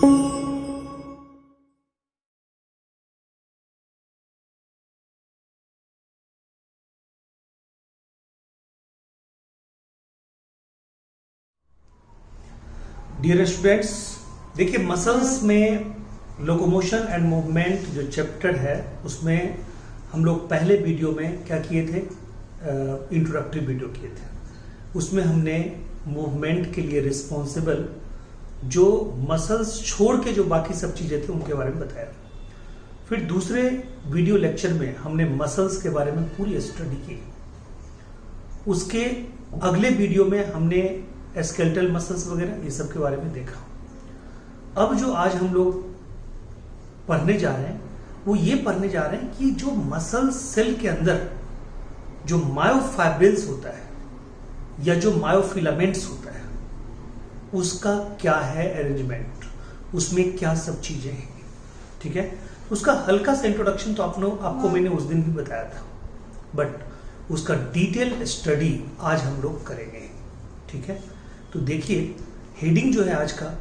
Dear students, देखिए muscles में locomotion and movement जो चैप्टर है उसमें हम लोग पहले वीडियो में क्या किए थे, इंट्रोडक्टरी वीडियो किए थे। उसमें हमने मूवमेंट के लिए रिस्पॉन्सिबल जो मसल्स छोड़ के जो बाकी सब चीजें थी उनके बारे में बताया। फिर दूसरे वीडियो लेक्चर में हमने मसल्स के बारे में पूरी स्टडी की। उसके अगले वीडियो में हमने स्केलेटल मसल्स वगैरह ये सब के बारे में देखा। अब जो आज हम लोग पढ़ने जा रहे हैं वो ये पढ़ने जा रहे हैं कि जो मसल सेल के अंदर जो मायोफाइब्रिल्स होता है या जो मायोफिलामेंट्स होता है उसका क्या है अरेंजमेंट, उसमें क्या सब चीजें हैं। ठीक है, उसका हल्का सा इंट्रोडक्शन तो आपको मैंने उस दिन भी बताया था, बट उसका डिटेल स्टडी आज हम लोग करेंगे। ठीक है, तो देखिए हेडिंग जो है आज का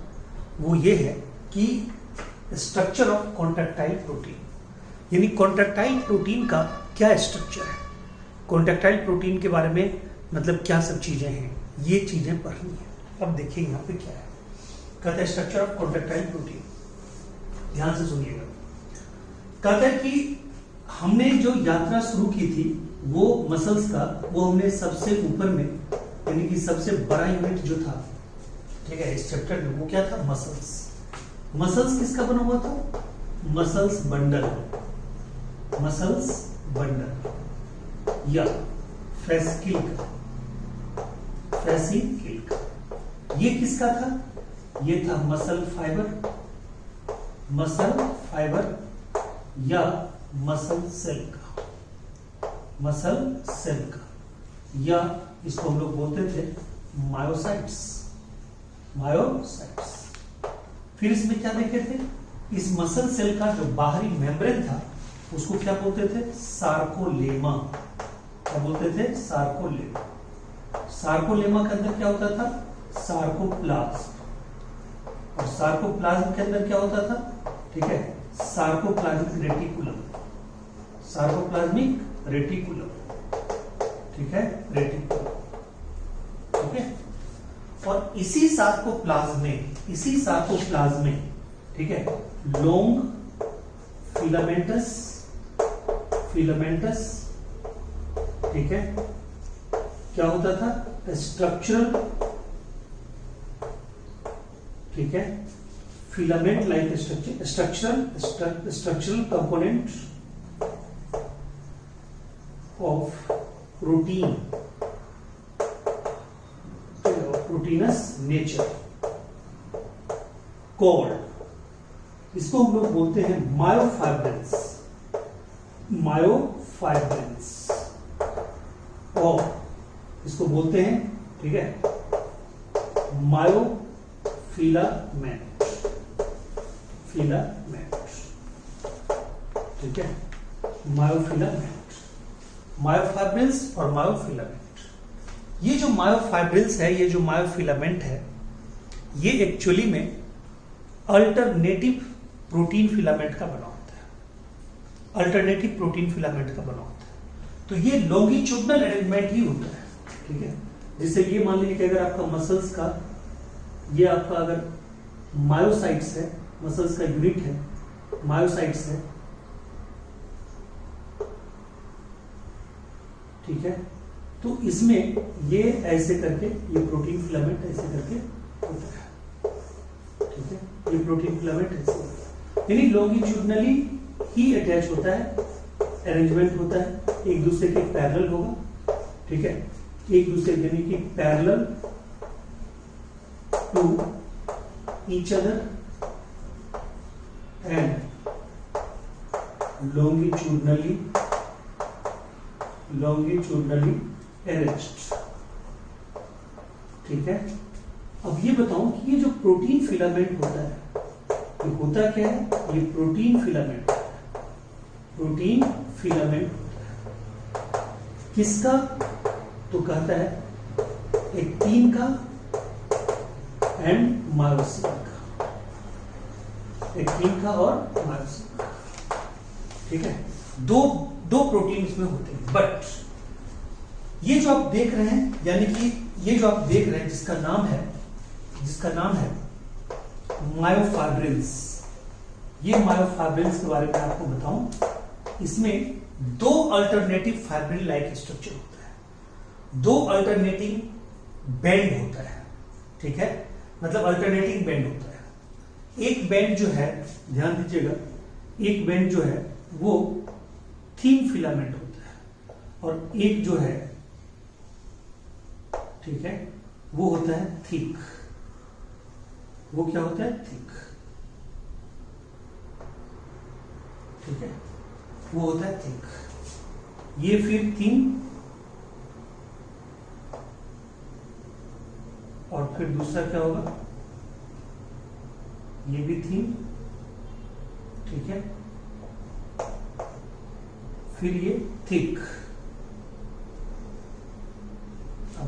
वो ये है कि स्ट्रक्चर ऑफ कॉन्ट्रैक्टाइल प्रोटीन, यानी कॉन्ट्रैक्टाइल प्रोटीन का क्या स्ट्रक्चर है, कॉन्ट्रैक्टाइल प्रोटीन के बारे में मतलब क्या सब चीजें हैं, ये चीजें पढ़नी है। अब देखिए यहाँ पे क्या है, कहता है स्ट्रक्चर ऑफ कॉन्ट्रैक्टाइल प्रोटीन। ध्यान से सुनिएगा, कहता है कि हमने जो यात्रा शुरू की थी वो मसल्स का, वो हमने सबसे ऊपर में यानी कि सबसे बड़ा यूनिट जो था, ठीक है, इस चैप्टर में वो क्या था, मसल्स। मसल्स किसका बना हुआ था, मसल्स बंडल, मसल्स बंडल या फेसिकिल का, फेसिकिल का। ये किसका था, ये था मसल फाइबर, मसल फाइबर या मसल सेल का, मसल सेल का, या इसको हम लोग बोलते थे मायोसाइट्स, मायोसाइट्स। फिर इसमें क्या देखे थे, इस मसल सेल का जो बाहरी मेम्ब्रेन था उसको क्या बोलते थे, सार्कोलेमा। क्या बोलते थे, सार्कोलेमा। सार्कोलेमा के अंदर क्या होता था, सार्कोप्लाज्म, और सार्कोप्लाज्म के अंदर क्या होता था, ठीक है, सार्कोप्लाज्मिक रेटिकुलम, सार्कोप्लाज्मिक रेटिकुलम, ठीक है, रेटिकुलम। ठीक है, और इसी सार्कोप्लाज्म में, इसी सार्कोप्लाज्म में, ठीक है, लॉन्ग फिलामेंटस, फिलामेंटस, ठीक है, क्या होता था, स्ट्रक्चरल, ठीक है, filament like structure, structural component of protein, proteins nature, called, इसको हम लोग बोलते हैं मायोफाइब्रिल्स, मायोफाइब्रिल्स, और इसको बोलते हैं, ठीक है, मायोफिलामेंट, फिलामेंट, ठीक है, मायोफिलामेंट, मायोफाइब्रिल्स और मायोफिलामेंट। ये जो मायोफाइब्रिल्स है, ये जो मायोफिलामेंट है, ये एक्चुअली में अल्टरनेटिव प्रोटीन फिलामेंट का बना होता है, अल्टरनेटिव प्रोटीन फिलामेंट का बना होता है। तो ये लॉन्गिट्यूडनल अरेंजमेंट ही होता है। ठीक है, जैसे ये मान लीजिए कि अगर आपका मसल्स का, ये आपका अगर मायोसाइट्स है, मसल्स का यूनिट है, मायोसाइट्स है, ठीक है, तो इसमें ये ऐसे करके, ये प्रोटीन फिलामेंट ऐसे करके होता है। ठीक है, ये प्रोटीन फिलामेंट ऐसे होता है, यानी लॉन्गिट्यूडनली ही अटैच होता है, अरेंजमेंट होता है, एक दूसरे के पैरेलल होगा। ठीक है, एक दूसरे यानी कि parallel to each other and longitudinally arranged। ठीक है, अब ये बताऊं कि ये जो प्रोटीन फिलामेंट होता है, ये होता क्या है, ये प्रोटीन फिलामेंट, प्रोटीन फिलामेंट होता है किसका, तो कहता है एक्टिन का एंड मायोसिन का, एक्टिन का और मायोसिन का, ठीक है। दो प्रोटीन इसमें होते हैं। बट ये जो आप देख रहे हैं, यानी कि ये जो आप देख रहे हैं जिसका नाम है मायोफाइब्रिल्स, ये मायोफाइब्रिल्स के बारे में आपको बताऊं। इसमें दो अल्टरनेटिव फाइब्रिल लाइक स्ट्रक्चर होता है, दो अल्टरनेटिंग बेंड होता है, ठीक है, मतलब अल्टरनेटिंग बेंड होता है। एक बेंड जो है, ध्यान दीजिएगा, एक बेंड जो है वो थिन फिलामेंट होता है, और एक जो है, ठीक है, वो होता है थिक। वो क्या होता है? थिक, ठीक है, वो होता है थिक। ये फिर थिन, और फिर दूसरा क्या होगा? ये भी थिन, ठीक है, फिर ये थिक। अब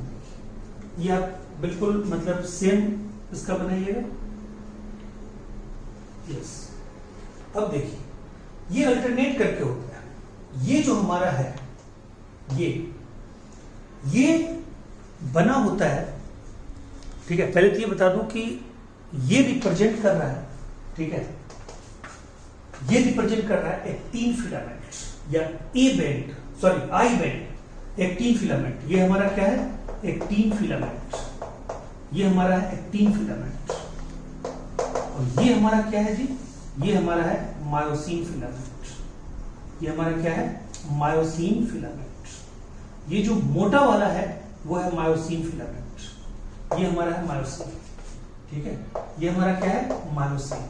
ये आप बिल्कुल मतलब सेम इसका बनाइएगा। यस, अब देखिए ये अल्टरनेट करके होता है। ये जो हमारा है, ये बना होता है, ठीक है। पहले तो ये बता दूं कि ये रिप्रेजेंट कर रहा है, ठीक है, ये रिप्रेजेंट कर रहा है एक्टिन फिलामेंट या आई बेंड, एक्टिन फिलामेंट। ये हमारा क्या है? Actin filament. ये हमारा है एक्टिन फिलामेंट, और ये हमारा क्या है जी? ये हमारा है मायोसिन फिलामेंट। ये हमारा क्या है? Myosin filament. ये जो मोटा वाला है वो है मायोसिन फिलामेंट। ये हमारा है मायोसिन, ठीक है। ये हमारा क्या है? मायोसिन।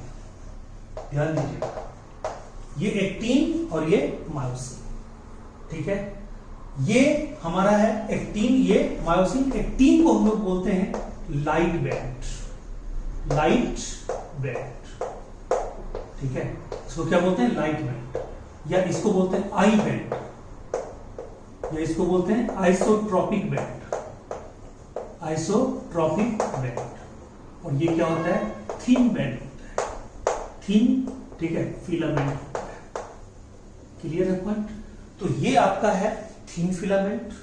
ध्यान दीजिएगा, ये एक्टिन और ये मायोसिन, ठीक है। ये हमारा है एक्टिन, ये मायोसिन। एक्टिन को हम लोग बोलते हैं लाइट बैंड, ठीक है। इसको क्या बोलते हैं? लाइट बैंड, या इसको बोलते हैं आई बैंड, या इसको बोलते हैं आइसोट्रोपिक बैंड, आइसोट्रोपिक बैंड। और ये क्या होता है? थिन बैंड होता है, थिन, ठीक है, फिलामेंट होता है। क्लियर है पॉइंट? तो ये आपका है थिन फिलामेंट,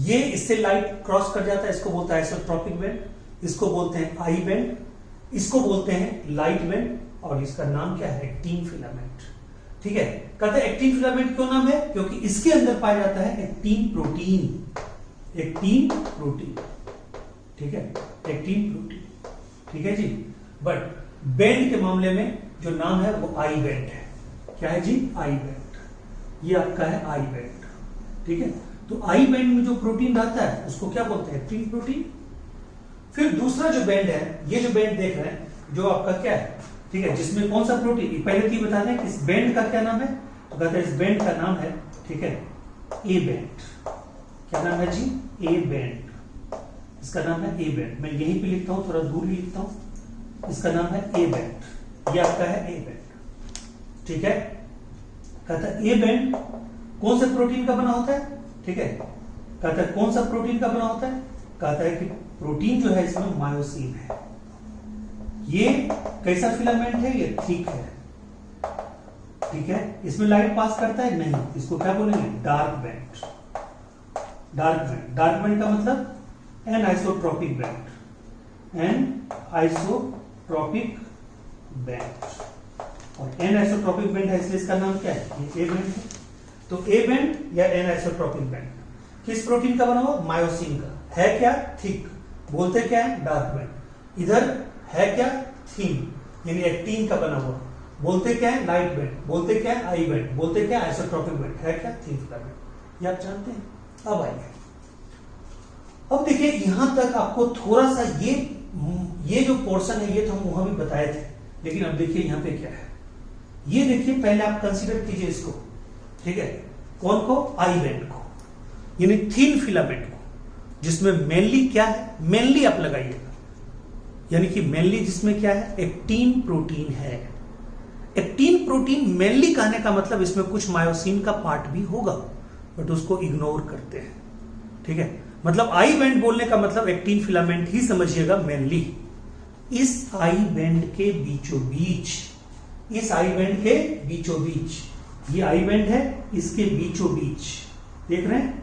ये इससे लाइट क्रॉस कर जाता है, इसको बोलते हैं आइसोट्रोपिक बैंड, इसको बोलते हैं आई बैंड, इसको बोलते हैं लाइट बैंड, और इसका नाम क्या है? एक्टिन फिलामेंट, ठीक है। कहते हैं एक्टिन फिलामेंट क्यों नाम है? क्योंकि इसके अंदर पाया जाता है एक्टिन प्रोटीन, एक्टिन प्रोटीन, ठीक है, एक्टिन प्रोटीन, ठीक है जी। बट बैंड के मामले में जो नाम है वो आई बैंड है। क्या है जी? I band. ये आपका है आई बैंड, ठीक है। तो आई बैंड में जो प्रोटीन रहता है उसको क्या बोलते हैं? Actin protein. फिर दूसरा जो बैंड है, ये जो बैंड देख रहे हैं, जो आपका क्या है, ठीक है, जिसमें कौन सा प्रोटीन, पहले तो ये बता दें कि इस बैंड का क्या नाम है। तो कहते हैं इस बैंड का नाम है, ठीक है, ए बैंड। क्या नाम है जी? A band. इसका नाम है ए बैंड। मैं यहीं पे लिखता हूं, थोड़ा दूर ही लिखता हूं। इसका नाम है ए बैंड। ये आपका है ए बैंड, ठीक है। कहता है ए बैंड कौन से प्रोटीन का बना होता है, ठीक है। कहता है कौन सा प्रोटीन का बना होता है? कहता है कि प्रोटीन जो है इसमें मायोसिन है। ये कैसा फिलामेंट है? ये थिक है, ठीक है। इसमें लाइट पास करता है? नहीं। इसको क्या बोलेंगे? Dark band. Dark band, dark band का मतलब anisotropic band, anisotropic band. और एन आइसोट्रोपिक बैंड है इसलिए इसका नाम क्या है? ये ए बैंड है। तो ए बैंड या एन आइसोट्रोपिक बैंड किस प्रोटीन का बना हुआ? मायोसिन का। है क्या? थिक। बोलते क्या है? Dark band. इधर है क्या? थिन, यानी एक्टिन का बना हुआ। बोलते क्या है? Light band. बोलते क्या है? I band. बोलते क्या है? Isotropic band. है क्या? Thin filament. ये आप जानते हैं। अब आइए, अब देखिए यहां तक आपको थोड़ा सा ये जो पोर्शन है ये तो हम वहां भी बताए थे, लेकिन अब देखिए यहां पे क्या है। ये देखिए, पहले आप कंसीडर कीजिए इसको, ठीक है। कौन को? आई बैंड को, यानी थिन फिलामेंट को, जिसमें मेनली क्या है? मेनली आप लगाइएगा, यानी कि मेनली जिसमें क्या है? एक्टिन प्रोटीन है। एक्टिन प्रोटीन मेनली कहने का मतलब इसमें कुछ मायोसिन का पार्ट भी होगा, बट उसको इग्नोर करते हैं, ठीक है। मतलब आई बैंड बोलने का मतलब एक्टिन फिलामेंट ही समझिएगा मेनली। इस आई बैंड के बीचों बीच इस आई बैंड के बीचों बीच, ये आई बैंड है, इसके बीचों बीच देख रहे हैं,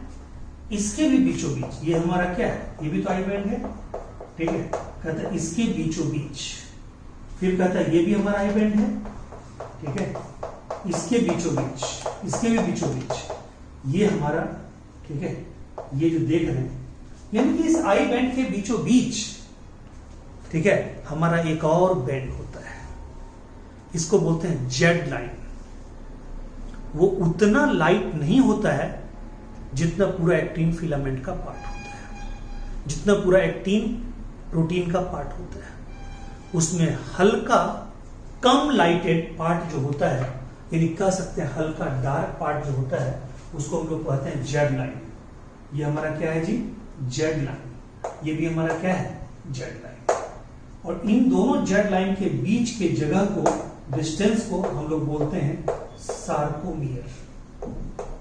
इसके भी बीचों बीच, ये हमारा क्या है, ये भी तो आई बैंड है, ठीक है। कहता है इसके बीचों बीच, फिर कहता है ये भी हमारा आई बैंड है, ठीक है, इसके बीचों बीच, इसके भी बीचों बीच, ये हमारा, ठीक है, ये जो देख रहे हैं, यानी कि इस आई बैंड के बीचों बीच, ठीक है, हमारा एक और बैंड होता है, इसको बोलते हैं जेड लाइन। वो उतना लाइट नहीं होता है जितना पूरा एक्टिन फिलामेंट का पार्ट होता है, जितना पूरा एक्टिन प्रोटीन का पार्ट होता है। उसमें हल्का कम लाइटेड पार्ट जो होता है, यानी कह सकते हैं हल्का डार्क पार्ट जो होता है, उसको हम लोग कहते हैं जेड लाइन। ये हमारा क्या है जी, जेड लाइन। ये भी हमारा क्या है, जेड लाइन। और इन दोनों जेड लाइन के बीच के जगह को, डिस्टेंस को हम लोग बोलते हैं सार्कोमियर।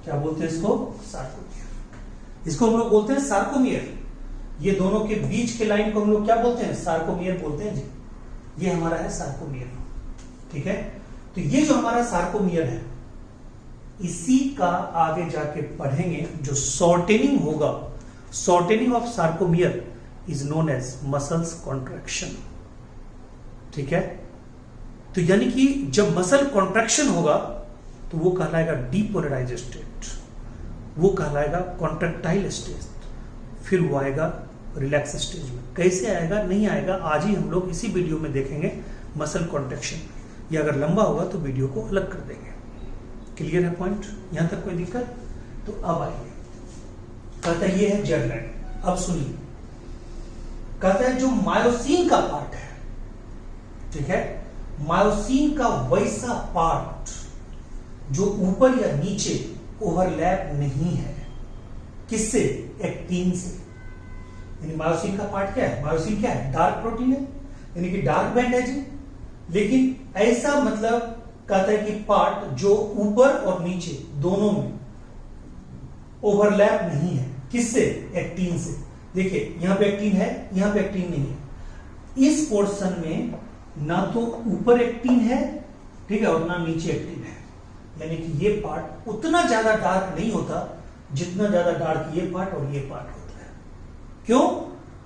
क्या बोलते हैं इसको, सार्कोमियर। इसको हम लोग बोलते हैं सार्कोमियर। ये दोनों के बीच के लाइन को हम लोग क्या बोलते हैं, सार्कोमियर बोलते हैं जी। ये हमारा है सार्कोमियर, ठीक है। तो ये जो हमारा सार्कोमियर है, इसी का आगे जाके पढ़ेंगे जो शॉर्टेनिंग होगा, shortening of sarcomere is known as muscles contraction, ठीक है। तो यानी कि जब मसल कॉन्ट्रैक्शन होगा तो वो कहलाएगा डीपोलराइज स्टेट, वो कहलाएगा कॉन्ट्रैक्टाइल स्टेट, फिर वो आएगा रिलैक्स स्टेज में। कैसे आएगा, नहीं आएगा, आज ही हम लोग इसी वीडियो में देखेंगे मसल कॉन्ट्रैक्शन। या अगर लंबा होगा तो वीडियो को अलग कर देंगे। क्लियर है पॉइंट, यहां तक कोई दिक्कत? तो अब आइए, कहता है ये है जेड लाइन। अब सुनिए, कहता है जो मायोसिन का पार्ट है, ठीक है, मायोसिन का वैसा पार्ट जो ऊपर या नीचे ओवरलैप नहीं है, किससे, एक्टिन से। यानी मायोसिन का पार्ट क्या है, मायोसिन क्या है, डार्क प्रोटीन है, यानी कि डार्क बैंड है जी। लेकिन ऐसा मतलब कहता है कि पार्ट जो ऊपर और नीचे दोनों में ओवरलैप नहीं है, किससे, एक्टिन से। देखिए यहां पे एक्टिन है, यहां पे एक्टिन नहीं है। इस पोर्शन में ना तो ऊपर एक्टिन है, ठीक है, और ना नीचे एक्टिन है। यानी कि ये पार्ट उतना ज्यादा डार्क नहीं होता जितना ज्यादा डार्क ये पार्ट और ये पार्ट होता है। क्यों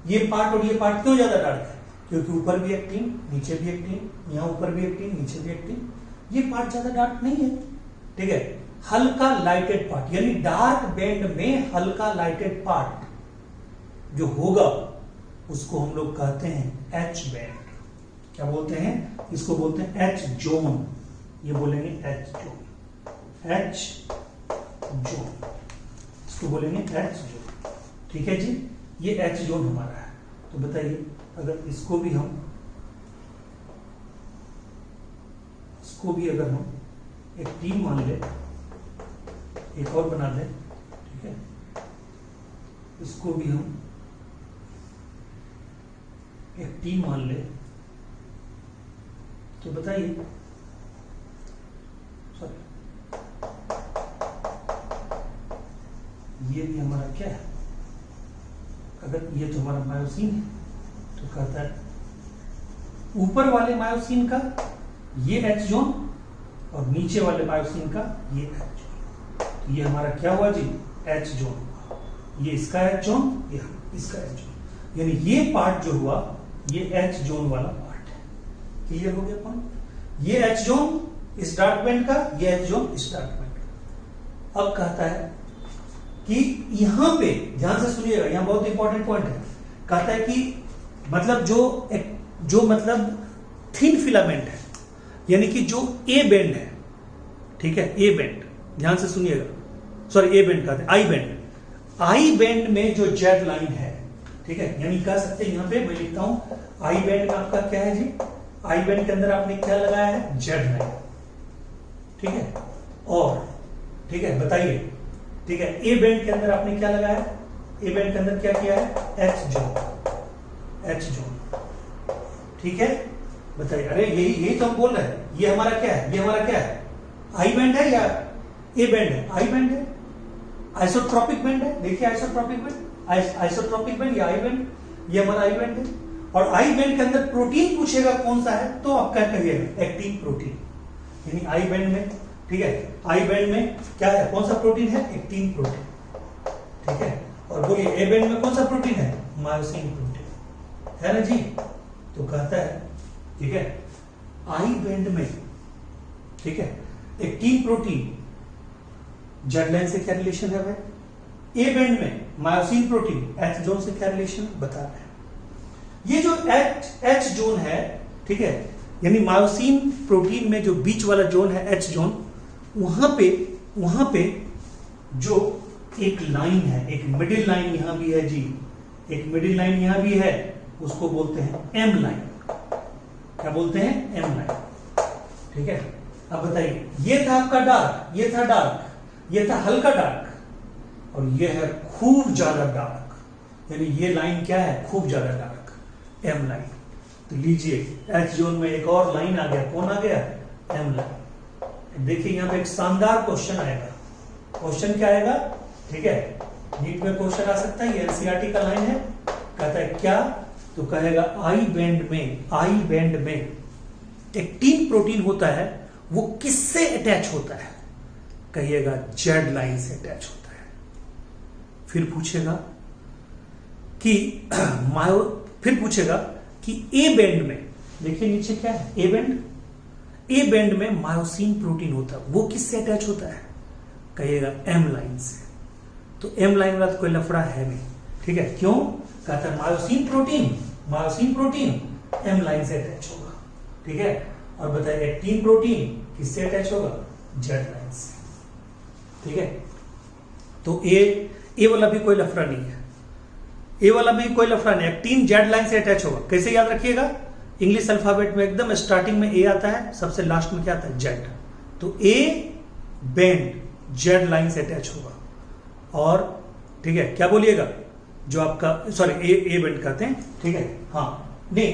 ये पार्ट और ये पार्ट क्यों ज्यादा डार्क है, क्योंकि ऊपर भी एक्टिन, नीचे भी एक्टिन, यहां ऊपर भी एक्टिन, नीचे भी एक्टिन। ये पार्ट ज्यादा डार्क नहीं है, ठीक है। हल्का लाइटेड पार्ट, यानी डार्क बैंड में हल्का लाइटेड पार्ट जो होगा उसको हम लोग कहते हैं एच बैंड। क्या बोलते हैं, इसको बोलते हैं एच जोन। ये बोलेंगे एच जोन, एच जोन, इसको बोलेंगे एच जोन, ठीक है जी। ये एच जोन हमारा है। तो बताइए, अगर इसको भी अगर हम एक टीम मान ले, एक और बना दें, ठीक है, इसको भी हम एक टीम मान ले, तो बताइए, सॉरी, ये भी हमारा क्या है, अगर ये तो हमारा मायोसिन है, तो कहता है ऊपर वाले मायोसिन का ये एच जोन और नीचे वाले मायोसिन का ये एच जोन। तो ये हमारा क्या हुआ जी, एच जोन। ये इसका एच जोन, ये इसका एच जोन, यानी ये पार्ट जो हुआ ये एच जोन वाला पार्ट है। क्लियर हो गया पॉइंट। ये एच जोन इस डार्क बैंड का, ये एच जोन इस डार्क बैंड का। अब कहता है कि यहां पे ध्यान से सुनिएगा, यहां बहुत इंपॉर्टेंट पॉइंट है। कहता है कि मतलब जो मतलब थिन फिलामेंट है, यानी कि जो ए बैंड है, ठीक है, ए बैंड, ध्यान से सुनिएगा, सॉरी ए बैंड कहते हैं, आई बैंड। आई बैंड में जो जेड लाइन है, ठीक है, यानी कह सकते हैं यहां पे मैं लिखता हूं आई बैंड में आपका क्या है जी, आई बैंड के अंदर आपने क्या लगाया है, जेड लाइन, ठीक है। और ठीक है, बताइए, ठीक है, ए बैंड के अंदर आपने क्या लगाया, ए बैंड के अंदर क्या किया है, एच जोन, एच जोन, ठीक है। बताइए, अरे यही तो हम बोल रहे हैं। ये हमारा क्या है, ये हमारा क्या है, आई बैंड है या ए बैंड है, आई बैंड है, आइसोट्रोपिक बैंड है। देखिए आइसोट्रोपिक बैंड, आइसोट्रोपिक बैंड या आई बैंड, ये हमारा आई बैंड है। और आई बैंड के अंदर प्रोटीन पूछेगा कौन सा है, तो आप क्या कहिएगा, एक्टिन प्रोटीन। यानी आई बैंड में, ठीक है, आई बैंड में क्या है, कौन सा प्रोटीन है, एक्टिन प्रोटीन, ठीक है। और बोलिए ए बैंड में कौन सा प्रोटीन है, मायोसिन प्रोटीन, है ना जी। तो कहता है, ठीक है, आई बैंड में, ठीक है, एक्टिन प्रोटीन जेड लाइन से क्या रिलेशन है भाई, ए बैंड में मायोसिन प्रोटीन एच जोन से क्या रिलेशन बता रहे हैं। ये जो एच जोन है, ठीक है, यानी मायोसिन प्रोटीन में जो बीच वाला जोन है एच जोन, वहां पे जो एक लाइन है, एक मिडिल लाइन यहां भी है जी, एक मिडिल लाइन यहां भी है, उसको बोलते हैं एम लाइन। क्या बोलते हैं, एम लाइन, ठीक है। अब बताइए, ये था आपका डार्क, ये था डार्क, ये था हल्का डार्क, और ये है खूब ज्यादा डार्क, यानी ये लाइन क्या है, खूब ज्यादा डार्क, एम लाइन। तो लीजिए एच जोन में एक और लाइन आ गया, कौन आ गया, एम लाइन। देखिए यहां पे एक शानदार क्वेश्चन आएगा, क्वेश्चन क्या आएगा, ठीक है, नीट में क्वेश्चन आ सकता है, ये एनसीईआरटी का लाइन है। कहता है क्या, तो कहेगा आई बैंड में एक्टिन प्रोटीन होता है, वो किससे अटैच होता है, कहिएगा जेड लाइन से अटैच होता है। फिर पूछेगा कि ए बैंड में, देखिए नीचे क्या है, ए बैंड में मायोसिन प्रोटीन होता है, वो किससे अटैच होता है, कहिएगा एम लाइन से। तो एम लाइन वाला तो कोई लफड़ा है नहीं, ठीक है, क्यों, कहता है मायोसिन प्रोटीन एम लाइन से अटैच होगा, ठीक है। और बताइए एक्टिन प्रोटीन किससे अटैच होगा, जेड लाइन से, ठीक है। तो ए वाला भी कोई लफड़ा नहीं है, ए वाला भी कोई लफड़ा नहीं, एक्टिन जेड लाइन से अटैच होगा। कैसे याद रखिएगा, इंग्लिश अल्फाबेट में एकदम स्टार्टिंग में ए आता है, सबसे लास्ट में क्या आता है, जेड। तो ए बैंड जेड लाइन से अटैच होगा। और ठीक है, क्या बोलिएगा, जो आपका सॉरी ए बैंड कहते हैं, ठीक है, हाँ नहीं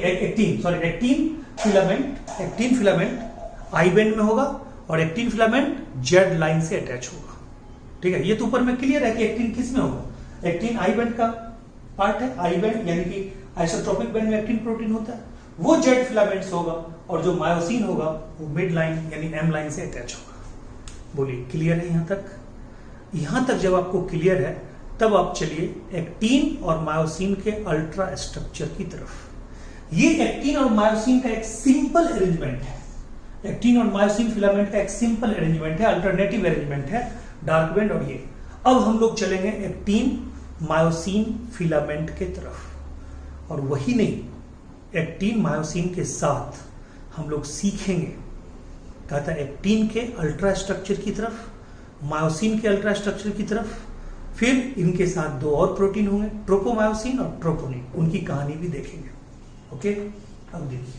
एक्टिन फिलामेंट आई बैंड में होगा, और एक्टिन फिलामेंट जेड लाइन से अटैच होगा, ठीक है। ये तो ऊपर में क्लियर है कि एक्टिन किस में होगा, एक्टिन आई बैंड का पार्ट है, आई बैंड यानी कि आइसोट्रोपिक बैंड में एक्टिन प्रोटीन होता है, वो जेड फिलामेंट्स होगा, और जो मायोसिन होगा वो मिड लाइन यानी एम लाइन से अटैच होगा। बोलिए क्लियर है यहां तक। यहां तक जब आपको क्लियर है, तब आप चलिए एक्टिन और मायोसिन के अल्ट्रा स्ट्रक्चर की तरफ। ये एक्टिन और मायोसिन का एक सिंपल अरेंजमेंट है, एक्टिन और मायोसिन फिलामेंट का एक सिंपल अरेंजमेंट है, अल्टरनेटिव अरेंजमेंट है, डार्क बैंड और ये। अब हम लोग चलेंगे एक्टिन मायोसिन फिलामेंट के तरफ, और वही नहीं, एक्टिन मायोसिन के साथ हम लोग सीखेंगे, कहता है एक्टिन के अल्ट्रा स्ट्रक्चर की तरफ, मायोसिन के अल्ट्रा स्ट्रक्चर की तरफ, फिर इनके साथ दो और प्रोटीन होंगे, ट्रोपोमायोसिन और ट्रोपोनिन, उनकी कहानी भी देखेंगे। ओके, अब देखिए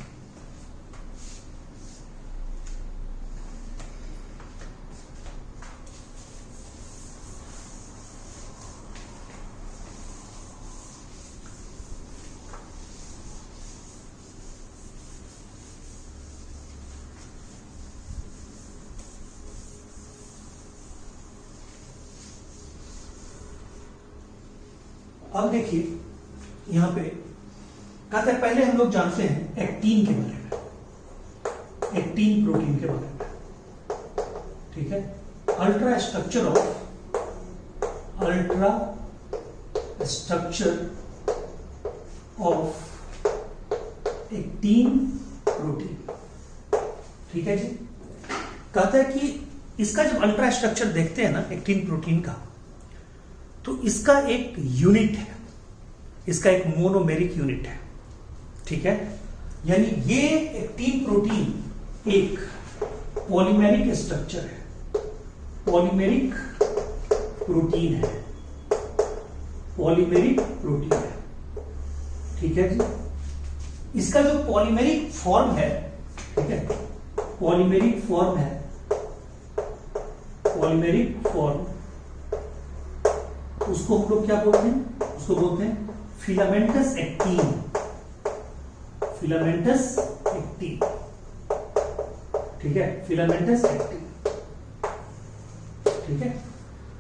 अब देखिए यहां पे कहते हैं, पहले हम लोग जानते हैं एक्टिन के बारे में, एक्टिन प्रोटीन के बारे में, ठीक है। Ultra structure of actin protein, ठीक है जी। कहता है कि इसका जब अल्ट्रा स्ट्रक्चर देखते हैं ना एक्टिन प्रोटीन का, तो इसका एक यूनिट है, इसका एक मोनोमेरिक यूनिट है, ठीक है। यानी ये एक्टिन प्रोटीन एक पॉलीमेरिक स्ट्रक्चर है, पॉलीमेरिक प्रोटीन है, पॉलीमेरिक प्रोटीन है, ठीक है जी। इसका जो पॉलीमेरिक फॉर्म है, ठीक है, पॉलीमेरिक फॉर्म है, पॉलीमेरिक फॉर्म, उसको हम लोग क्या बोलते हैं, उसको बोलते हैं फिलामेंटस एक्टिन, फिलामेंटस एक्टिन, ठीक है, फिलामेंटस एक्टिन, ठीक है,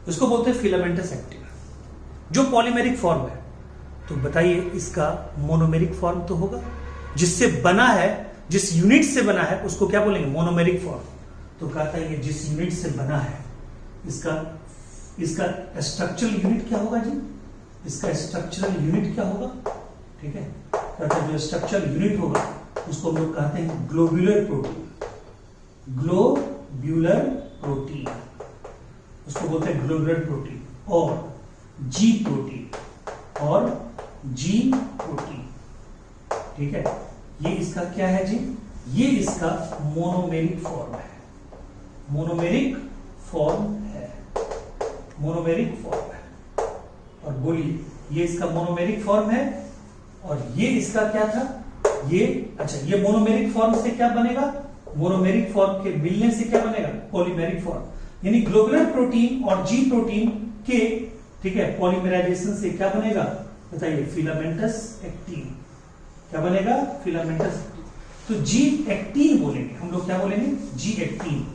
इसको बोलते हैं फिलामेंटस एक्टिन, जो पॉलीमेरिक फॉर्म है। तो बताइए इसका मोनोमेरिक फॉर्म तो होगा, जिससे बना है, जिस यूनिट से बना है उसको क्या बोलेंगे, मोनोमेरिक फॉर्म। तो कहता है ये जिस यूनिट से बना है इसका स्ट्रक्चरल यूनिट क्या होगा जी, इसका स्ट्रक्चरल यूनिट क्या होगा, ठीक है। कहता है जो स्ट्रक्चरल यूनिट होगा उसको हम लोग कहते हैं ग्लोब्यूलर प्रोटीन, ग्लोब्यूलर प्रोटीन उसको बोलते हैं ग्लोब्यूलर प्रोटीन, और जी प्रोटीन, ठीक है। ये इसका क्या है जी, ये इसका मोनोमेरिक फॉर्म है, मोनोमेरिक फॉर्म है। और बोलिए ये इसका मोनोमेरिक फॉर्म है, और ये इसका क्या था, ये अच्छा, ये मोनोमेरिक फॉर्म से क्या बनेगा, मोनोमेरिक फॉर्म के मिलने से क्या बनेगा, पॉलीमेरिक फॉर्म। यानी ग्लोबुलर प्रोटीन और जी प्रोटीन के, ठीक है, पॉलीमराइजेशन से क्या बनेगा बताइए, फिलामेंटस एक्टिन। क्या बनेगा, फिलामेंटस। तो जी एक्टिन बोलेंगे हम लोग, क्या बोलेंगे, जी एक्टिन,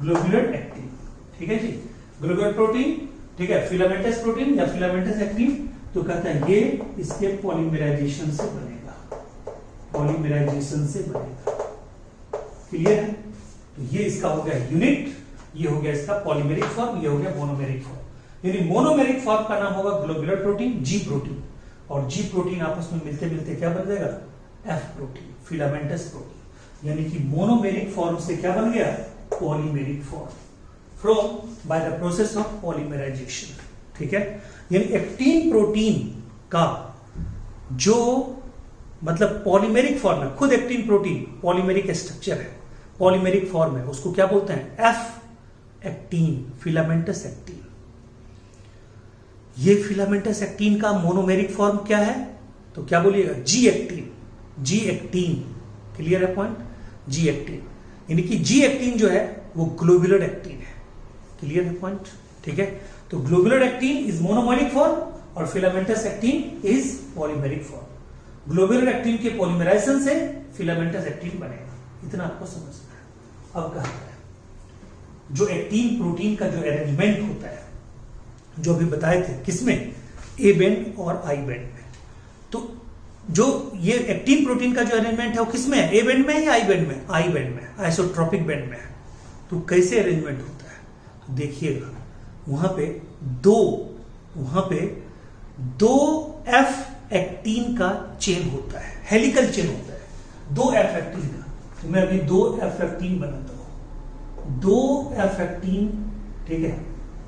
ग्लोबुलर एक्टिन, ठीक है जी। ग्लोबुलर प्रोटीन, ठीक है, फिलामेंटस प्रोटीन या फिलामेंटस एक्टिन, तो कहता है ये इसके पॉलीमराइजेशन से बनेगा, क्लियर है। तो ये इसका हो गया यूनिट, ये हो गया इसका पॉलीमेरिक फॉर्म, ये हो गया मोनोमेरिक फॉर्म। यानी मोनोमेरिक फॉर्म का नाम होगा ग्लोबुलर प्रोटीन, जी प्रोटीन, और जी प्रोटीन आपस में मिलते मिलते क्या बन जाएगा, एफ प्रोटीन, फिलामेंटस प्रोटीन। यानी कि मोनोमेरिक फॉर्म से क्या बन गया, polymeric form, from by the process of polymerisation, ठीक है। यानी एक्टिन प्रोटीन का जो मतलब पॉलीमेरिक फॉर्म है, खुद एक्टिन प्रोटीन पॉलीमेरिक स्ट्रक्चर है, पॉलीमेरिक फॉर्म है, उसको क्या बोलते हैं, एफ एक्टिन, फिलामेंटस एक्टिन। ये फिलामेंटस एक्टिन का मोनोमेरिक फॉर्म क्या है, तो क्या बोलिएगा, जी एक्टिन, क्लियर है पॉइंट, जी एक्टिन। यानी कि जी एक्टिन जो है वो ग्लोबुलर एक्टिन है, क्लियर है पॉइंट, ठीक है। तो globular actin is monomeric form और filamentous actin is polymeric form. Globular actin के पॉलीमराइजेशन से फिलामेंटस एक्टिन बनेगा, इतना आपको समझना है। अब कहता है जो एक्टिन प्रोटीन का जो अरेंजमेंट होता है, जो अभी बताए थे, किसमें, ए बेंड और आई बेंड में। तो जो ये एक्टिन प्रोटीन का जो अरेंजमेंट है वो किसमें है, ए बेंड में या आई बेंड में, आई बेंड में, आइसोट्रोपिक बेंड में है। तो कैसे अरेंजमेंट होता है, देखिएगा वहां पे दो एफ एक्टिन का चेन होता है, हेलिकल चेन होता है, दो एफ एक्टिन का। तो मैं अभी दो एफ एक्टिन बनाता हूं, दो एफ एक्टिन, ठीक है,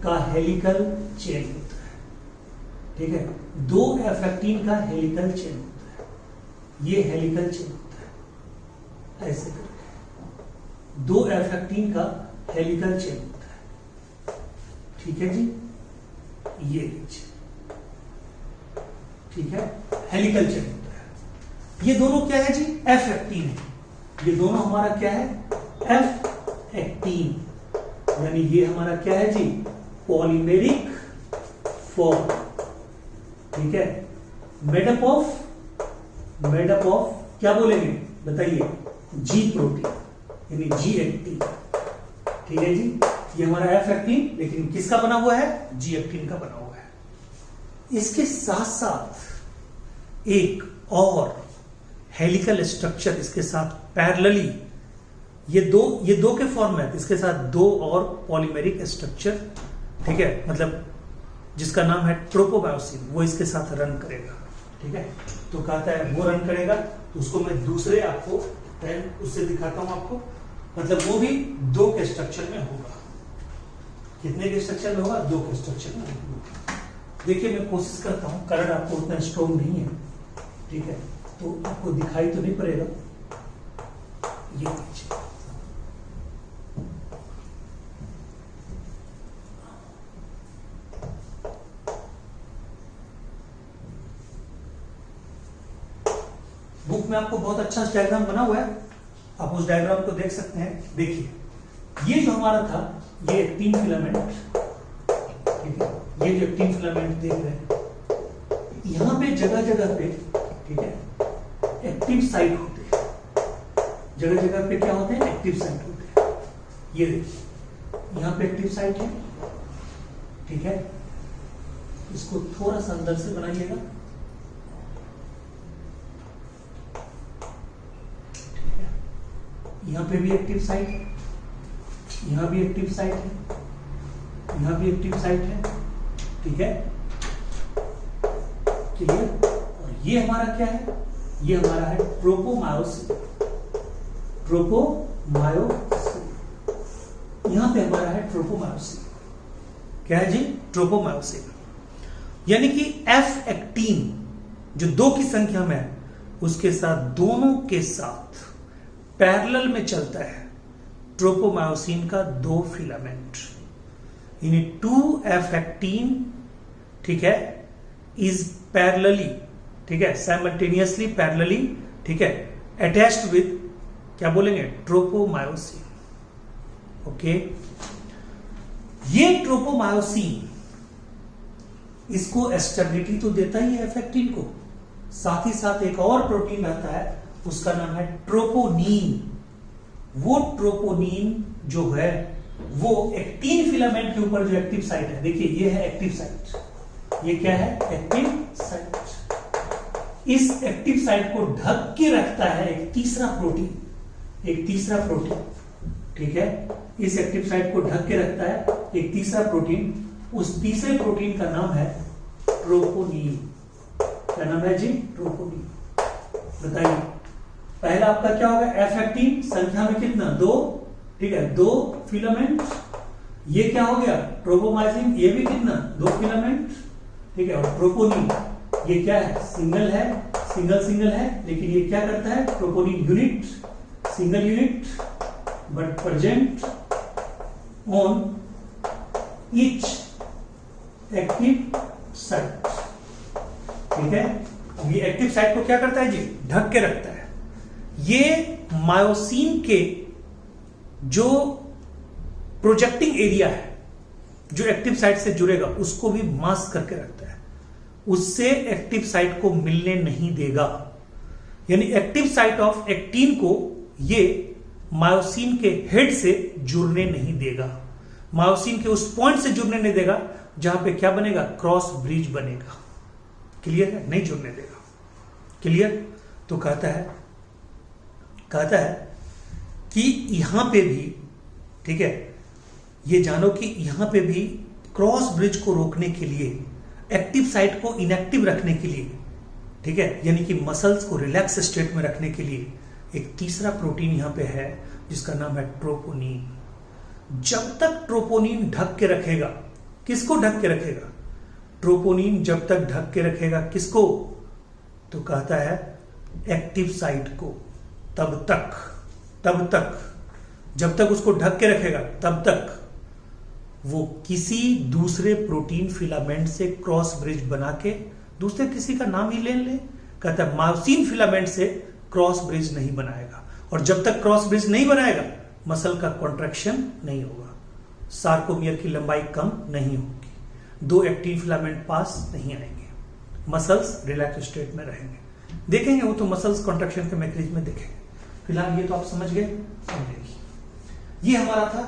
का हेलिकल चेन होता है, ठीक है, दो एफ एक्टिन का हेलिकल चेन होता है, ये हेलिकल चेन होता है, ऐसे करके दो एफ एक्टिन का हेलिकल चेन होता है, ठीक है जी, ये नीचे, ठीक है, हेलिकल चेन होता है। ये दोनों क्या है जी, एफ एक्टिन है, ये दोनों हमारा क्या है, एफ एक्टिन, यानी ये हमारा क्या है जी, पॉलीमेरिक फॉर्म, ठीक है, मेडअप ऑफ क्या बोलेंगे बताइए, जी प्रोटीन, यानी जी एक्टिन, ठीक है जी। ये हमारा एफ एक्टिन, लेकिन किसका बना हुआ है, जी एक्टिन का बना हुआ है। इसके साथ साथ एक और हेलिकल स्ट्रक्चर इसके साथ पैरेलली, ये दो के फॉर्म में, इसके साथ दो और पॉलीमेरिक स्ट्रक्चर, ठीक है, मतलब जिसका नाम है ट्रोपोबायोसिन, वो इसके साथ रन करेगा, ठीक है। तो कहता है वो रन करेगा, तो उसको मैं दूसरे आपको उससे दिखाता हूं आपको, मतलब वो भी दो के स्ट्रक्चर में होगा। कितने के स्ट्रक्चर में होगा, दो के स्ट्रक्चर में होगा। देखिए मैं कोशिश करता हूं, करंट आपको उतना स्ट्रॉन्ग नहीं है, ठीक है, तो आपको दिखाई तो नहीं पड़ेगा, ये नीचे बुक में आपको बहुत अच्छा डायग्राम बना हुआ है, आप उस डायग्राम को देख सकते हैं। देखिए ये जो हमारा था, ये एक्टिन फिलामेंट, ठीक है, ये जो एक्टिन फिलामेंट देख रहे हैं, यहां पे जगह जगह पे, ठीक है, एक्टिव साइट होते हैं, जगह जगह पे क्या होते हैं, एक्टिव साइट होते हैं। ये देखिए यहां पे एक्टिव साइट है, ठीक है, इसको थोड़ा सा अंदर से बनाइएगा, यहां पे भी एक्टिव साइट है, यहां भी एक्टिव साइट है, यहां भी एक्टिव साइट है, ठीक है, क्लियर। और ये हमारा क्या है, ये हमारा है ट्रोपोमायोसिन, ट्रोपोमायोसिन, यहां पे हमारा है ट्रोपोमायोसिन, क्या है जी, ट्रोपोमायोसिन। यानी कि एफ एक्टीन जो 2 की संख्या में है उसके साथ, दोनों के साथ पैरेलल में चलता है ट्रोपोमायोसिन का 2 फिलामेंट, यानी 2F18, ठीक है, इज पैरेलली, ठीक है, साइमल्टेनियसली पैरेलली, ठीक है, अटैच्ड विद, क्या बोलेंगे, ट्रोपोमायोसिन। ओके, ये ट्रोपोमायोसिन इसको स्टेबिलिटी तो देता ही है F18 को, साथ ही साथ एक और प्रोटीन रहता है उसका नाम है ट्रोपोनिन। वो ट्रोपोनिन जो है वो एक्टिन फिलामेंट के ऊपर जो एक्टिव साइट है, देखिए ये है एक्टिव साइट, ये क्या है, एक्टिव साइट। इस एक्टिव साइट को ढक के रखता है एक तीसरा प्रोटीन, एक तीसरा प्रोटीन, ठीक है, इस एक्टिव साइट को ढक के रखता है एक तीसरा प्रोटीन। उस तीसरे प्रोटीन का नाम है ट्रोपोनिन। क्या नाम है जी, ट्रोपोनिन। बताइए पहला आपका क्या होगा, F18, संख्या में कितना, 2, ठीक है, 2 फिलामेंट। ये क्या हो गया, ट्रोपोमायोसिन, ये भी कितना, 2 फिलामेंट, ठीक है। और ट्रोपोनिन ये क्या है, सिंगल है, सिंगल सिंगल है, लेकिन ये क्या करता है, troponin unit, single unit but present on each active site, ठीक है। ये एक्टिव साइट को क्या करता है जी, ढक के रखता है। ये मायोसिन के जो प्रोजेक्टिंग एरिया है जो एक्टिव साइट से जुड़ेगा उसको भी मास्क करके रखता है, उससे एक्टिव साइट को मिलने नहीं देगा। यानी एक्टिव साइट ऑफ एक्टिन को ये मायोसिन के हेड से जुड़ने नहीं देगा, मायोसिन के उस पॉइंट से जुड़ने नहीं देगा जहां पे क्या बनेगा, क्रॉस ब्रिज बनेगा। क्लियर है, नहीं जुड़ने देगा। क्लियर। तो कहता है कि यहां पे भी, ठीक है, ये जानो कि यहां पे भी क्रॉस ब्रिज को रोकने के लिए, एक्टिव साइट को इनएक्टिव रखने के लिए, ठीक है, यानी कि मसल्स को रिलैक्स स्टेट में रखने के लिए एक तीसरा प्रोटीन यहां पे है जिसका नाम है ट्रोपोनिन। जब तक ट्रोपोनिन ढक के रखेगा, किसको ढक के रखेगा, ट्रोपोनिन जब तक ढक के रखेगा किसको, तो कहता है एक्टिव साइट को, तब तक जब तक उसको ढक के रखेगा तब तक वो किसी दूसरे प्रोटीन फिलामेंट से क्रॉस ब्रिज बना के, दूसरे किसी का नाम ही ले ले, कहता है मायोसिन फिलामेंट से क्रॉस ब्रिज नहीं बनाएगा। और जब तक क्रॉस ब्रिज नहीं बनाएगा मसल का कॉन्ट्रैक्शन नहीं होगा, सार्कोमियर की लंबाई कम नहीं होगी, 2 एक्टिव फिलामेंट पास नहीं आएंगे, मसल्स रिलैक्स स्टेट में रहेंगे। देखेंगे वो तो मसल्स कॉन्ट्रैक्शन के मैकेनिज्म में देखेंगे। फिलहाल ये तो आप समझ गए, समझेगी। ये हमारा था,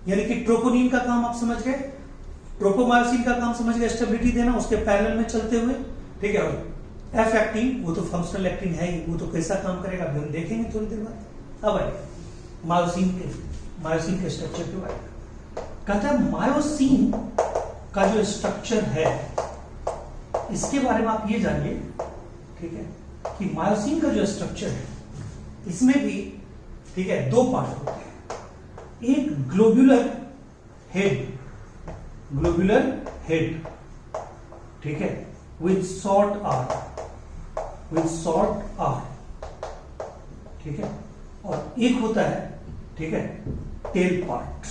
यानी कि ट्रोपोनिन का काम आप समझ गए, ट्रोपोमायोसिन का काम समझ गए, स्टेबिलिटी देना उसके पैरेलल में चलते हुए, ठीक है। और F18 वो तो फंक्शनल एक्टिन है ही, वो तो कैसा काम करेगा अभी हम देखेंगे थोड़ी देर बाद। अब आइए मायोसिन के स्ट्रक्चर पे आएगा। कहता है मायोसिन का जो स्ट्रक्चर है इसके बारे में आप ये जानिए, ठीक है, कि मायोसिन का जो स्ट्रक्चर है इसमें भी, ठीक है, 2 पार्ट होते हैं। एक ग्लोब्यूलर हेड, ठीक है, विथ शॉर्ट आर्म, ठीक है, और एक होता है, ठीक है, टेल पार्ट।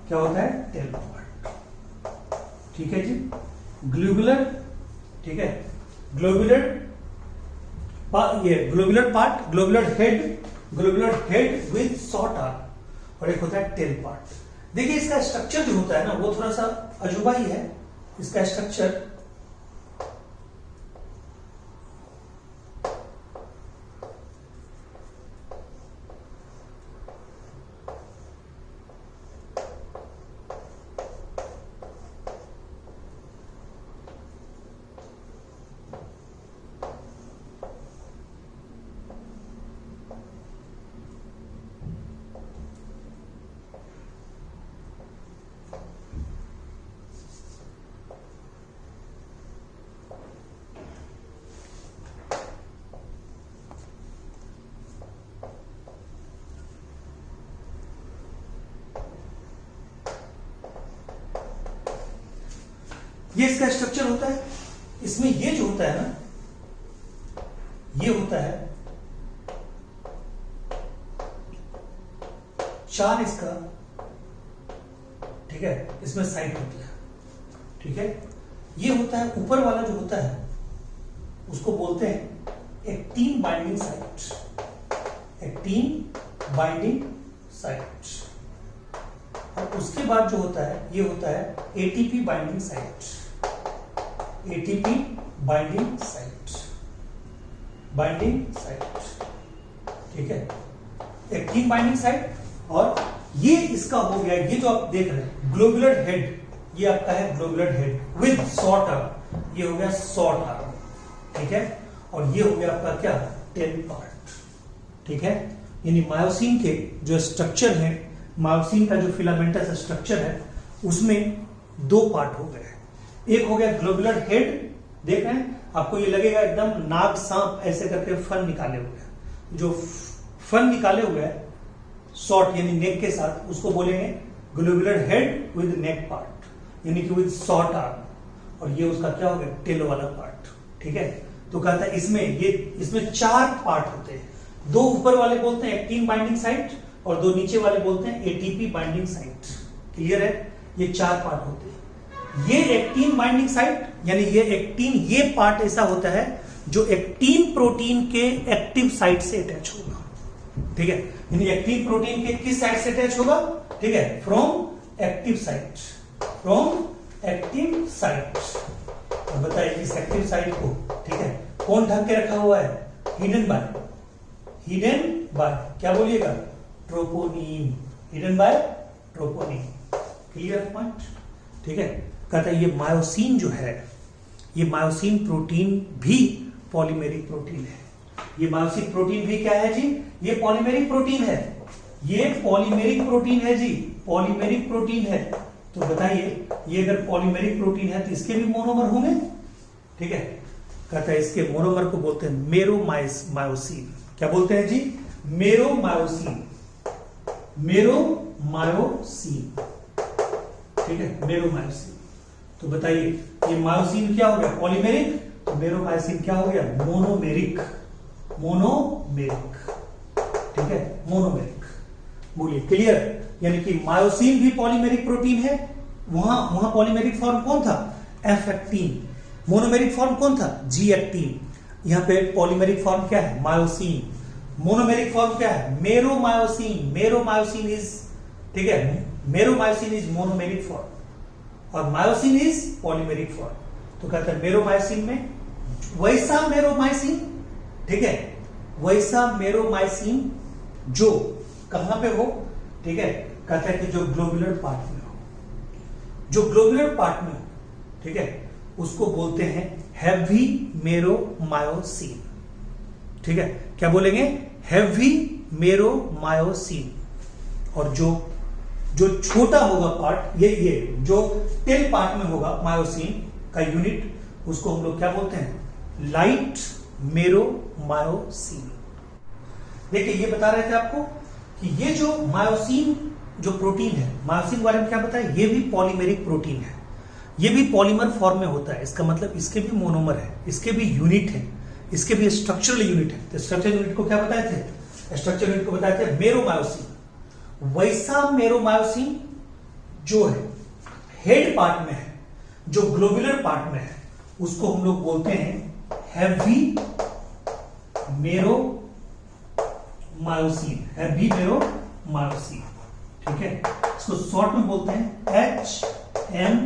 क्या होता है, टेल पार्ट, ठीक है जी। ग्लोब्यूलर, ठीक है, globular part, globular head with short arm, और एक होता है टेल पार्ट। देखिए इसका स्ट्रक्चर जो होता है ना वो थोड़ा सा अजूबा ही है। इसका स्ट्रक्चर ये इसका स्ट्रक्चर होता है। इसमें ये जो होता है ना, ये होता है 4 इसका, ठीक है, इसमें साइड होती है, ठीक है। ये होता है ऊपर वाला जो होता है उसको बोलते हैं actin binding site, actin binding site. और उसके बाद जो होता है ये होता है ATP binding site, ATP binding site, binding site, ठीक है, एक्टिन बाइंडिंग साइट। और ये इसका हो गया, ये जो आप देख रहे हैं ग्लोबुलर हेड, ये आपका है globular head with short arm, ये हो गया शॉर्ट आर्म, ठीक है। और ये हो गया आपका क्या, टेल पार्ट, ठीक है। यानी मायोसिन के जो स्ट्रक्चर है, मायोसिन का जो फिलामेंटस स्ट्रक्चर है उसमें 2 पार्ट हो गए। एक हो गया ग्लोबुलर हेड, देख रहे हैं, आपको ये लगेगा एकदम नाग सांप ऐसे करके फन निकाले हुए, जो फन निकाले हुए है शॉर्ट यानी नेक के साथ, उसको बोलेंगे globular head with neck part, यानी कि विद शॉर्ट आर्म। और ये उसका क्या हो गया, टेल वाला पार्ट, ठीक है। तो कहता है इसमें 4 पार्ट होते हैं, 2 ऊपर वाले बोलते हैं एक्टिन बाइंडिंग साइट और 2 नीचे वाले बोलते हैं एटीपी बाइंडिंग साइट, क्लियर है। ये 4 पार्ट होते हैं। ये एक्टिन बाइंडिंग साइट यानी ये एक्टिन, ये पार्ट ऐसा होता है जो एक्टिन प्रोटीन के एक्टिव साइट से अटैच होगा, ठीक है। यानी एक्टिन प्रोटीन के किस साइड से अटैच होगा, ठीक है, from active site, from active site. अब बताइए इस एक्टिव साइट को, ठीक है, कौन ढक के रखा हुआ है, हिडन बाय, हिडन बाय क्या बोलिएगा, troponin, hidden bye troponin, clear point, ठीक है। कहता है ये मायोसिन जो है, ये मायोसिन प्रोटीन भी पॉलीमेरिक प्रोटीन है। ये मायोसिन प्रोटीन भी क्या है जी, ये पॉलीमेरिक प्रोटीन है, ये पॉलीमेरिक प्रोटीन है जी, पॉलीमेरिक प्रोटीन है। तो बताइए ये अगर पॉलीमेरिक प्रोटीन है तो इसके भी मोनोमर होंगे, ठीक है। कहता है इसके मोनोमर को बोलते हैं मेरोमायोसिन, क्या बोलते हैं जी, मेरोमायोसिन, मेरोमायोसिन, ठीक है, मेरोमायोसिन। तो बताइए ये मायोसिन क्या हो गया, पॉलीमेरिक, तो मेरोमायोसिन क्या हो गया, मोनोमेरिक, मोनोमेरिक, ठीक है, मोनोमेरिक। बोलिए क्लियर। यानी कि मायोसिन भी पॉलीमेरिक प्रोटीन है, वहां पॉलीमेरिक फॉर्म कौन था, एफ एक्टिन, मोनोमेरिक फॉर्म कौन था, जी एक्टिन। यहां पे पॉलीमेरिक फॉर्म क्या है, मायोसिन। मोनोमेरिक फॉर्म क्या है, मेरोमायोसिन, मेरोमायोसिन इज, ठीक है, मेरोमायोसिन इज मोनोमेरिक फॉर्म और मायोसिन इज पॉलीमेरिक फॉर्म। तो कहते हैं मेरोमायोसिन में वैसा मेरोमायोसिन, ठीक है, वैसा मेरोमायोसिन जो कहां पे हो, ठीक है, कहता है कि जो ग्लोबुलर पार्ट में हो, जो ग्लोबुलर पार्ट में हो, ठीक है, उसको बोलते हैं हेवी मेरोमायोसिन, ठीक है, क्या बोलेंगे, हेवी मेरोमायोसिन। और जो छोटा होगा पार्ट, ये जो टेल पार्ट में होगा मायोसिन का यूनिट, उसको हम लोग क्या बोलते हैं, लाइट मेरोमायोसिन। देखिए ये बता रहे थे आपको कि ये जो मायोसिन जो प्रोटीन है, मायोसिन के बारे में क्या बताया, ये भी पॉलीमेरिक प्रोटीन है, ये भी पॉलीमर फॉर्म में होता है। इसका मतलब इसके भी मोनोमर है, इसके भी यूनिट है, इसके भी स्ट्रक्चरल यूनिट है। तो स्ट्रक्चरल यूनिट को क्या बताए थे, स्ट्रक्चरल यूनिट को बताए थे मेरोमायोसिन। वैसा मेरोमायोसिन जो है हेड पार्ट में है, जो ग्लोबुलर पार्ट में है, उसको हम लोग बोलते हैं हैवी मेरोमायोसिन, हैवी मेरोमायोसिन, ठीक है। इसको शॉर्ट में बोलते हैं HMM,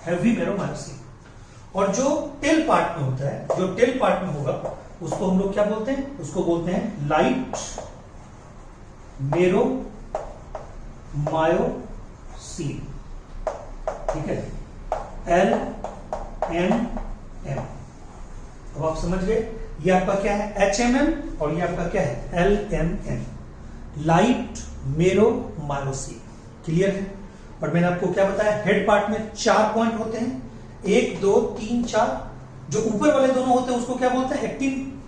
हैवी मेरोमायोसिन। और जो टेल पार्ट में होता है, जो टेल पार्ट में होगा, उसको हम लोग क्या बोलते हैं, उसको बोलते हैं लाइट मेरोमायोसिन, ठीक है, LMM। अब आप समझ गए, ये आपका क्या है HMM और ये आपका क्या है LMM, लाइट मेरोमायोसिन, क्लियर है। और मैंने आपको क्या बताया, हेड पार्ट में 4 पॉइंट होते हैं, 1 2 3 4। जो ऊपर वाले दोनों होते हैं उसको क्या बोलते हैं,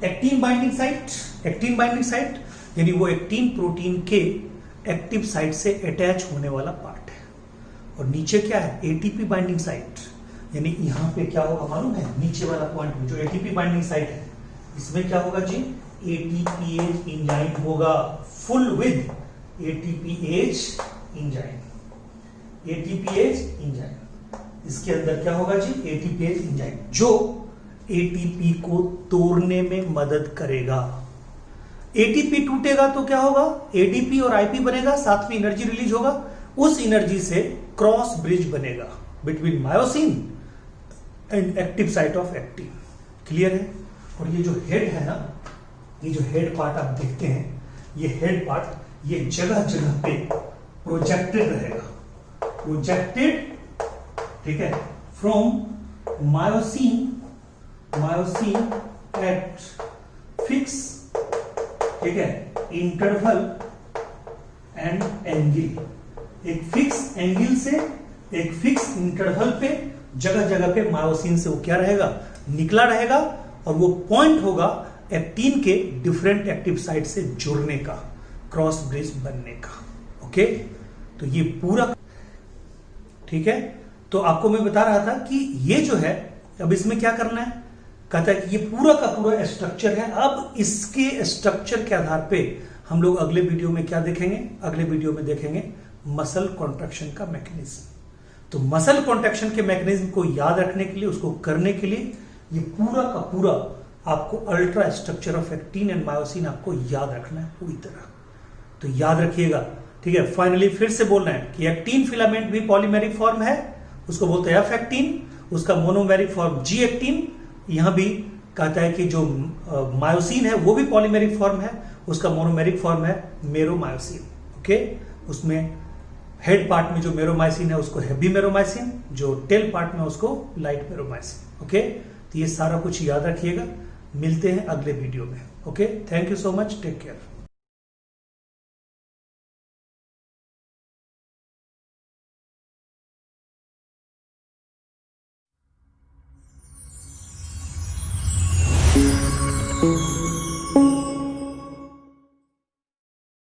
actin binding site, actin binding site, यानी वो एक्टिन प्रोटीन के एक्टिव साइट से अटैच होने वाला पार्ट है। और नीचे क्या है, एटीपी बाइंडिंग साइट, यानी यहां पे क्या होगा मालूम है, नीचे वाला पॉइंट में जो एटीपी बाइंडिंग साइट है इसमें क्या होगा जी, एटीपीएच इंजाइम होगा, फुल विद एटीपीएच इंजाइम, एटीपीएच इंजाइम। इसके अंदर क्या होगा जी, एटीपीएच इंजाइम, जो एटीपी को तोड़ने में मदद करेगा। एटीपी टूटेगा तो क्या होगा, एडीपी और आईपी बनेगा, साथ में एनर्जी रिलीज होगा, उस एनर्जी से क्रॉस ब्रिज बनेगा between myosin and active site of actin. Clear है। और ये जो हेड है ना, ये जो हेड पार्ट आप देखते हैं, ये हेड पार्ट ये जगह जगह पे प्रोजेक्टेड रहेगा, प्रोजेक्टेड, ठीक है, फ्रॉम मायोसिन एट फिक्स, ठीक है, इंटरवल एंड एंगल। एक फिक्स एंगल से एक फिक्स इंटरवल पे जगह जगह पे मायोसिन से वो क्या रहेगा, निकला रहेगा, और वो पॉइंट होगा एक्टिन के डिफरेंट एक्टिव साइट से जुड़ने का, क्रॉस ब्रिज बनने का। ओके, तो ये पूरा, ठीक है। तो आपको मैं बता रहा था कि ये जो है, अब इसमें क्या करना है, कहता है कि ये पूरा का पूरा स्ट्रक्चर है। अब इसके स्ट्रक्चर के आधार पे हम लोग अगले वीडियो में क्या देखेंगे, अगले वीडियो में देखेंगे मसल कॉन्ट्रैक्शन का मैकेनिज्म। तो मसल कॉन्ट्रैक्शन के मैकेनिज्म को याद रखने के लिए, उसको करने के लिए ये पूरा का पूरा आपको ultra structure of actin and myosin आपको याद रखना है पूरी तरह। तो याद रखिएगा, ठीक है। फाइनली फिर से बोल रहे हैं कि एक्टिन फिलामेंट भी पॉलीमेरिक फॉर्म है, उसको बोलते हैं एफ एक्टिन, उसका मोनोमेरिक फॉर्म जी एक्टिन। यहां भी कहता है कि जो मायोसिन है वो भी पॉलीमेरिक फॉर्म है, उसका मोनोमेरिक फॉर्म है मेरोमायोसिन। ओके, उसमें हेड पार्ट में जो मेरोमाइसिन है उसको हेवी मेरोमाइसिन, जो टेल पार्ट में उसको लाइट मेरोमाइसिन। ओके, तो ये सारा कुछ याद रखिएगा। मिलते हैं अगले वीडियो में। Okay, thank you so much, take care.